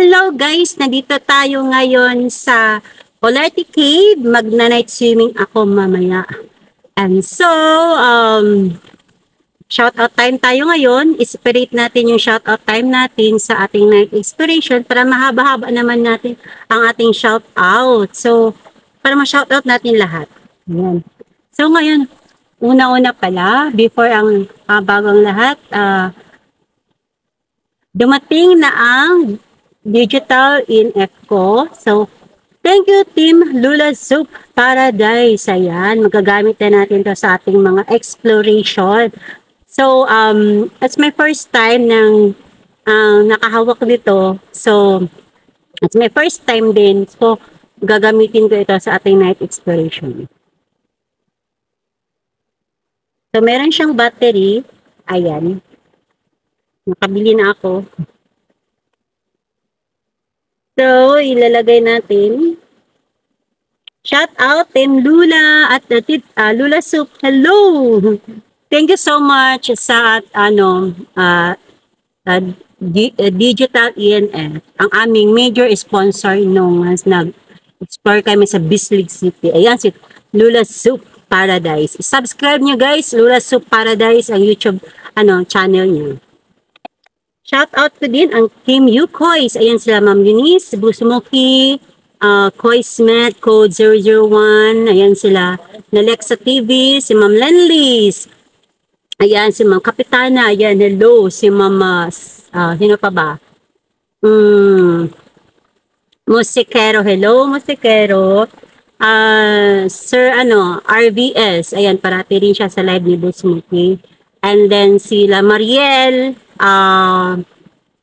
Hello guys! Nandito tayo ngayon sa Olarte Cave. Magna-night swimming ako mamaya. And so, shoutout time tayo ngayon. I-separate natin yung shoutout time natin sa ating night exploration para mahaba-haba naman natin ang ating shoutout. So, para ma-shoutout natin lahat. Ayan. So ngayon, una-una pala, before ang bagong lahat, dumating na ang Digital in Eco. So, thank you Team Lula Soup Paradise. Ayan, magagamit na natin to sa ating mga exploration. So, it's my first time nang nakahawak nito. So, it's my first time din. So, gagamitin ko ito sa ating night exploration. So, meron siyang battery. Ayan. Nakabili na ako. So, ilalagay natin. Shout out Team Lula at Lula Soup. Hello! Thank you so much sa Digital ENF, ang aming major sponsor nung nag-explore kami sa Bislig City. Ayan si Lula Soup Paradise. Subscribe nyo guys, Lula Soup Paradise, ang YouTube channel niyo. Shout out ko din ang Team Yukoys. Ayan sila Ma'am Eunice, Busumuki, Koismet, Code 001. Ayan sila. Nalexa TV, si Ma'am Lenlis. Ayan si Ma'am Kapitana. Ayan, hello. Si Ma'am, sino pa ba? Musikero, hello Musikero. Sir, RVS. Ayan, parati rin siya sa live ni Busumuki. And then sila Mariel,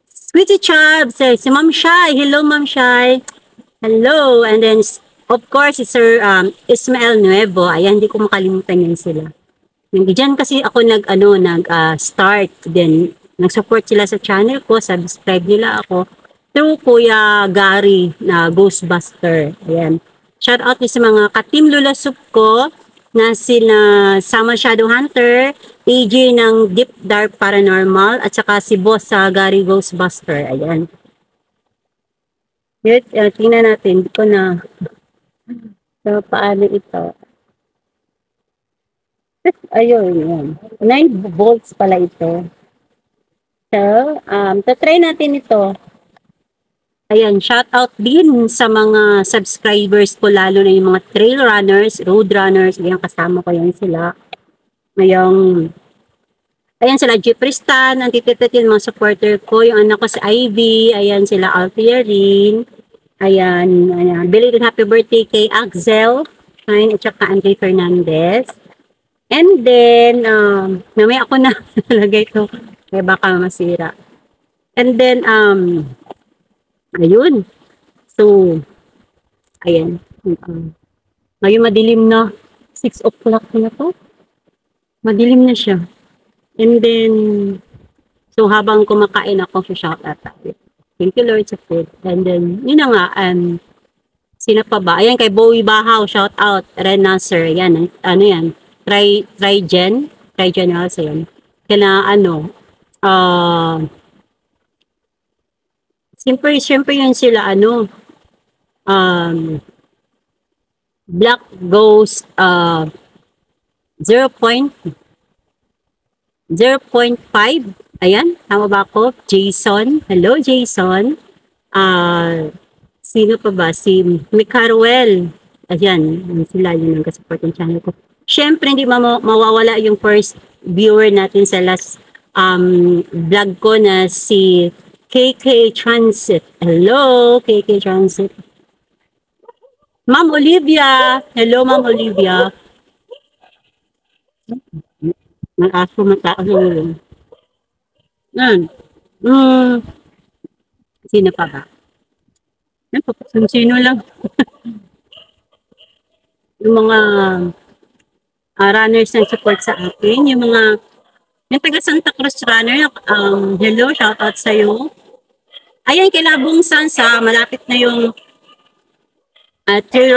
Sweetie Chubbs, si Ma'am Shai. Hello, Ma'am Shai. Hello. And then, of course, si Sir Ismael Nuevo. Ayan, hindi ko makalimutan yan sila. Diyan kasi ako nag-start. Then, nag-support sila sa channel ko. Subscribe nila ako. Through Kuya Gary na Ghostbuster. Ayan. Shout out sa mga ka-Team Lula Soup ko na sila Sama Shadow Hunter, AJ ng Deep Dark Paranormal, at saka si Boss sa Gary Ghostbuster. Ayan. Tingnan natin. Hindi ko na so, paano ito. Ayun, yan. 9 volts pala ito. So, tatry natin ito. Ayan, shout out din sa mga subscribers ko, lalo na yung mga trail runners, road runners. Ayan, kasama ko yan sila. Ayan sila, Jeffrey Stan, Antititit yung mga supporter ko. Yung anak ko si Ivy. Ayan sila, Althea Rin. Ayan. Belated happy birthday kay Axel. Ayan, at saka Andre Fernandez. And then, mamaya ako na nalagay ito. Kaya baka masira. And then, ayun. So, ayan. Ngayon madilim na. 6 o'clock na to. Madilim na siya. And then, so habang kumakain ako, shout out tayo. Thank you Lord sa food. And then, yun na nga, sino pa ba? Ayan, kay Bowie Bahaw, shout out. Ren Nasser, ayan. Ano yan? Trigen also yan. Kaya Siyempre yun sila, Black Ghost, 0.5. Ayan, tama ba ako? Jason. Hello, Jason. Sino pa ba? Si Micaruel. Ayan, sila yun ang kasupport ng channel ko. Siyempre, hindi mawawala yung first viewer natin sa last vlog ko na si KK Transit. Hello, KK Transit. Ma'am Olivia. Hello, Ma'am Olivia. Nag-aso mataas na yun. Sino pa ba? Sino lang. Yung mga runners ng support sa akin. Yung taga Santa Cruz runner. Hello, shout out sa'yo. Ayan, kay Labong Sansa, malapit na yung trail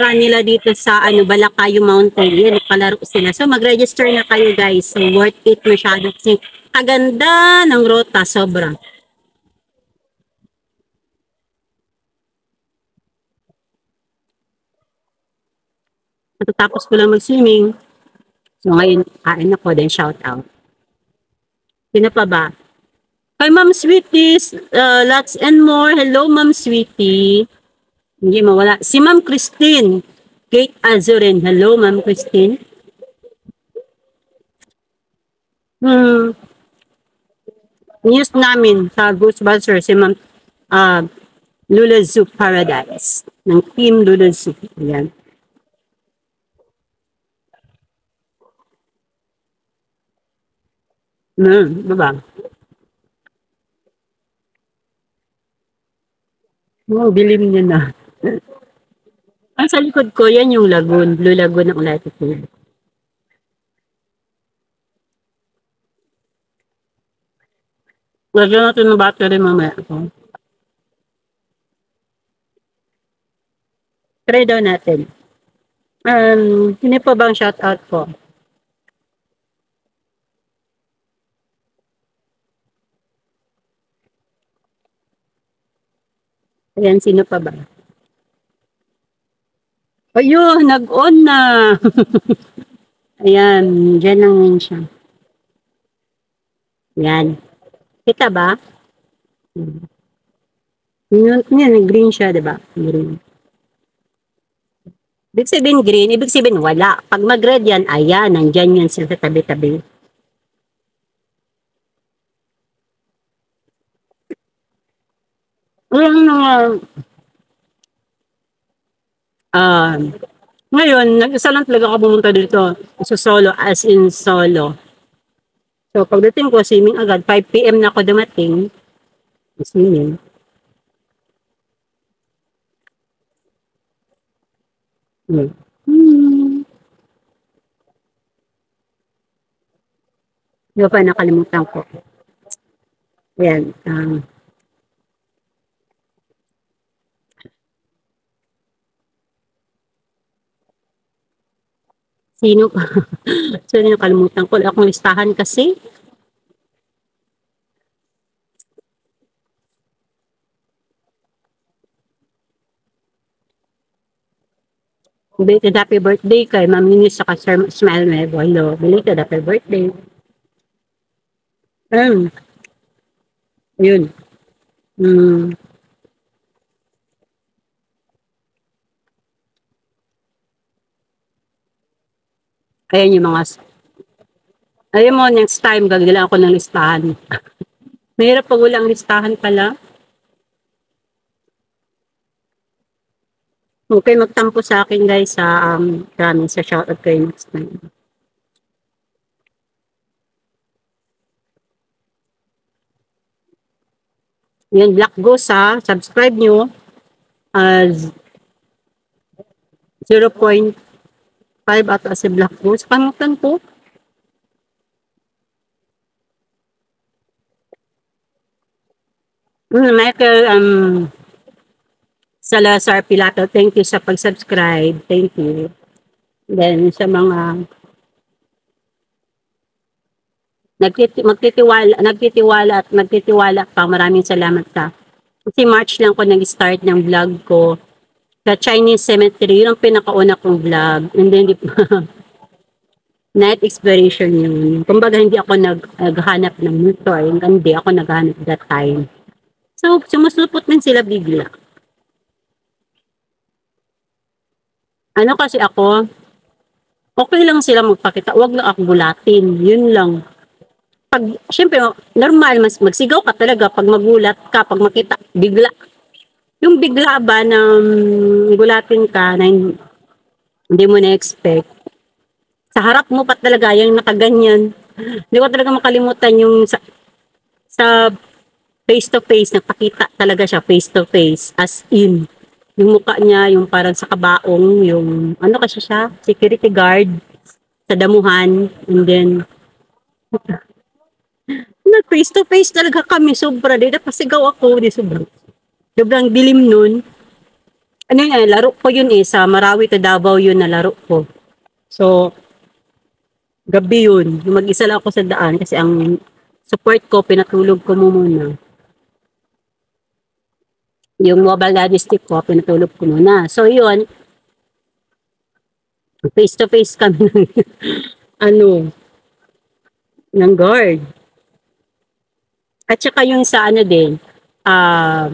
run nila dito sa Balacayo Mountain. Yan, palaro sila. So, mag-register na kayo guys. So, worth it masyado. Kasi kaganda ng rota, sobra. Katatapos ko lang mag-swimming. So ngayon, kain ako, then shout out. Sino pa ba? Kay Ma'am Sweeties, lots and more. Hello, Ma'am Sweetie. Hindi mawala. Si Ma'am Christine. Kate Azurin. Hello, Ma'am Christine. Hmm, news namin sa Ghostbusters, si Ma'am Lula Zoo Paradise. Ng Team Lula Zoo. Ayan. Diba? Oh, bilim niya na. Ang sa likod ko, yan yung lagoon. Blue Lagoon ng latitude. Lagyan natin ng battery mamaya. Try daw natin. Sino pa bang shoutout ko? Ayan, sino pa ba? Ayun, nag-on na. Ayan, dyan lang yun siya. Ayan. Kita ba? Yan, green siya, diba? Green. Ibig sabihin green, ibig sabihin wala. Pag mag-red yan, ayan, nandyan yan sila sa tabi-tabi. Uh, ngayon, nag-isa lang talaga ako pumunta dito sa solo, as in solo. So, pagdating ko, swimming agad, 5 p.m. na ako dumating. Swimming. Di pa nakalimutan ko. Ayan. Sino pa? Sino nakalimutan ko? Akong listahan kasi. Belated happy birthday kay Ma'am Eunice sa Sir Smile Mebo. Hello. Belated happy birthday. Ayun. Ayan yung mga... Ayun mo, next time, gagawin ako ng listahan. Mahirap pag walang listahan pala. Okay, magtampo sa akin guys sa maraming sa shoutout kayo next time. Yan, Black Ghost ha. Subscribe nyo. 0.5 ata si Black Ghost. Kamutan ko. Michael Salazar Pilato, thank you sa pag-subscribe. Thank you. Then sa mga nagtitiwala pa, maraming salamat ka. Kasi March lang ko nag-start ng vlog ko sa Chinese Cemetery. Yun ang pinakauna kong vlog. And then, night exploration yun. Kumbaga, hindi ako naghanap ng motor. Hindi ako naghanap that time. So, sumusupot din sila bigla. Ano kasi ako, okay lang sila magpakita. Huwag lang ako bulatin. Yun lang. Pag, syempre, normal, mas magsigaw ka talaga pag magulat ka, pag makita, bigla. Yung bigla ba na gulatin ka na hindi mo na-expect, sa harap mo pa talaga, yung nakaganyan. Hindi ko talaga makalimutan yung sa face-to-face, nagpakita talaga siya face-to-face, as in. Yung mukha niya, yung parang sa kabaong, yung, ano kasi siya, security guard, sa damuhan, and then, face to face talaga kami, sobra. Di napasigaw ako, di sobrang dilim nun. Ano yun, laro ko yun sa Marawi to Davao yun na laro ko. So, gabi yun. Mag-isa lang ako sa daan kasi ang support ko, pinatulog ko muna. Yung mobile logistic ko, pinatulog ko muna. So, yun. face to face kami ng, ano, ng guard. At saka yung sa ano din, ah,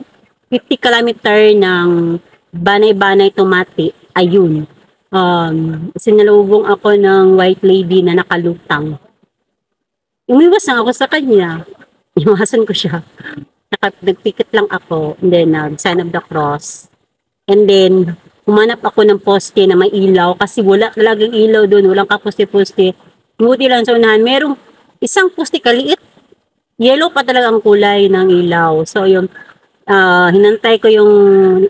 50 kilometer ng Banay-Banay to Mati, ayun. Sinalubong ako ng white lady na nakalutang. Umiwas lang ako sa kanya. Iwasan ko siya. Nagpikit lang ako, and then sign of the cross. And then, humanap ako ng poste na may ilaw kasi wala talagang ilaw doon, walang kaposte-poste. Buti lang sa unahan, merong isang poste kaliit, yellow pa talaga ang kulay ng ilaw. So, yung hinantay ko yung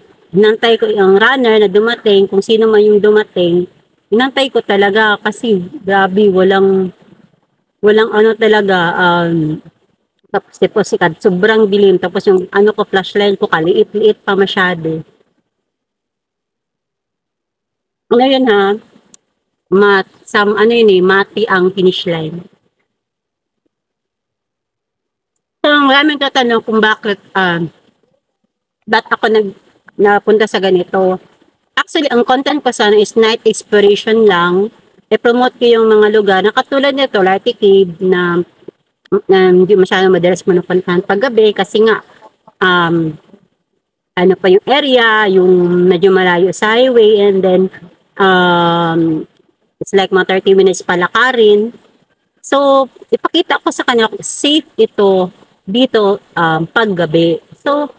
runner na dumating, kung sino man yung dumating, hinantay ko talaga kasi grabe, walang ano talaga, tapos tipo sikat, sobrang dilim, tapos yung ano ko, flashlight ko, kaliit-liit pa masyado. Ngayon ha, ano yun eh, mati ang finish line. So, maraming tatanong kung ba't ako napunta sa ganito. Actually, ang content ko sana is night exploration lang. I-promote ko yung mga lugar na katulad nito, Larty Cave, na hindi masyadong madalas manupuntahan paggabi kasi nga, um, ano pa yung area, yung medyo malayo sa highway, and then, it's like mga 30 minutes palakarin. So, ipakita ko sa kanya, safe ito dito paggabi. So,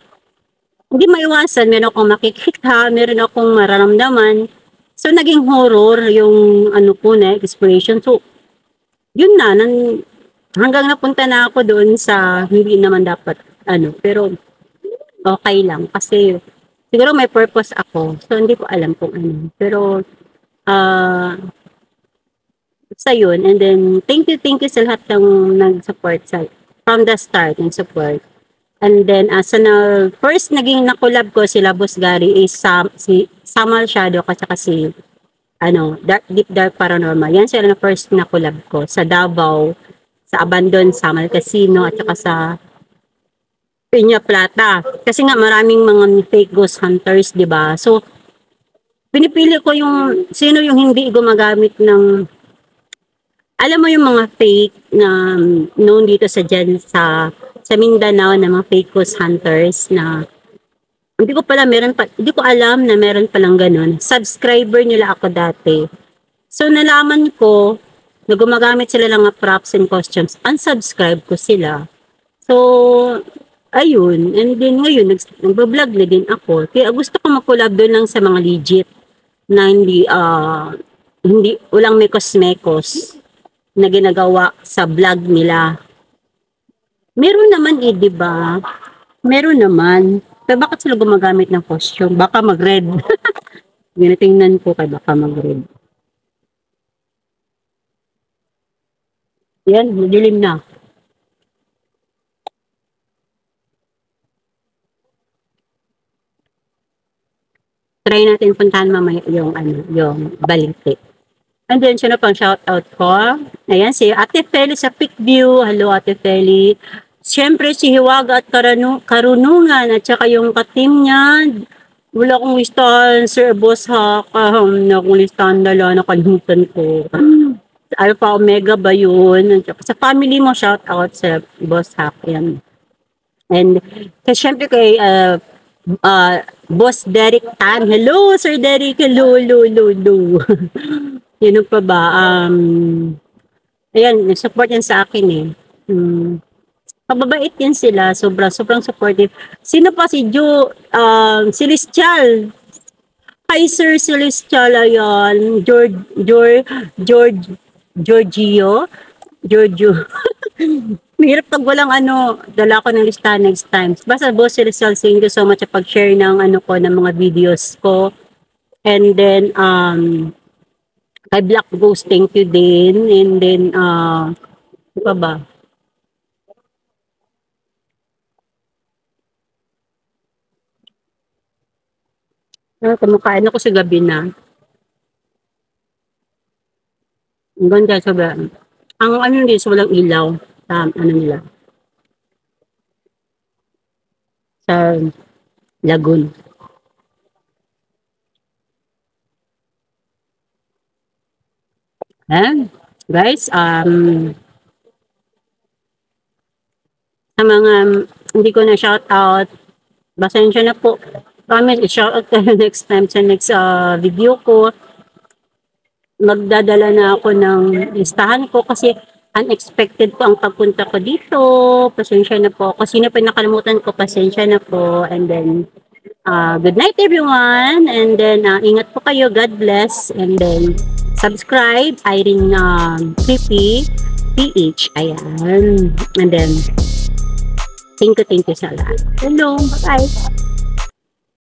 hindi maiwasan, meron akong makikita, meron akong mararamdaman. So, naging horror yung ano po na exploration. So, yun na, hanggang napunta na ako doon sa hindi naman dapat, ano, pero okay lang. Kasi, siguro may purpose ako. So, hindi ko alam kung ano. Pero, ah, sa yun. And then, thank you sa lahat ng nag-support from the start, ng support. And then, first naging nakulab ko sila Boss Gary is si Samal Shadow at saka si Deep Dark Paranormal. Yan sila na first na collab ko sa Davao, sa Abandon Samal Casino at saka sa Piña Plata. Kasi nga maraming mga fake ghost hunters, 'di ba? So pinipili ko yung sino yung hindi gumagamit ng alam mo yung mga fake na known dito sa Mindanao na mga fake ghost hunters na hindi ko alam na meron palang ganun. Subscriber nila ako dati. So, nalaman ko na gumagamit sila ng mga props and costumes. Unsubscribe ko sila. So, ayun. And then, ngayon, nag-vlog na din ako. Kaya gusto ko mag-collab doon lang sa mga legit na hindi, walang mekos-mekos na ginagawa sa vlog nila. Meron naman di ba? Meron naman. Pero bakit sila gumagamit ng costume? Baka mag-red. Ginatingnan ko kay baka mag-red. Yan, madilim na. Try natin puntahan mamaya yung Balite. And then, sino pang shoutout ko? Ayan, si Ate Feli sa Peakview. Hello, Ate Feli. Siyempre, si Hiwaga at Karunungan at saka yung katim niya. Wala akong listahan, Sir Boss Hawk. Na akong listahan dala, nakalimutan ko. Alpha Omega ba yun? Sa family mo, shoutout sa Boss Hawk. Yan. And syempre kay Boss Derek Tan. Hello, Sir Derek. Hello, hello, hello, hello. Yun pa ba? Ayan, support yan sa akin eh. Pababait yan sila. Sobrang supportive. Sino pa si Celestial? Hi, Sir Celestial. Ayan. Giorgio. Mahirap pag walang dala ko ng listahan next time. Basta Boss Celestial, thank you so much sa pag-share ng ng mga videos ko. And then, kay Black Ghost, thank you din. And then, ano pa ba? Kumakain ako sa gabi na. Ang ganda sobra. Ang nila, walang ilaw. Nila, sa lagoon. Ayan. Guys, sa mga hindi ko na shout out, pasensya na po. Promise, i-shout out kayo next time sa next video ko. Magdadala na ako ng listahan ko kasi unexpected po ang pagpunta ko dito. Pasensya na po. Kung sino pa nakalimutan ko, pasensya na po. And then, good night everyone. And then, ingat po kayo. God bless. And then, subscribe. Irene Creepy PH. Ayan. And then, thank you sa lahat. Hello. Bye.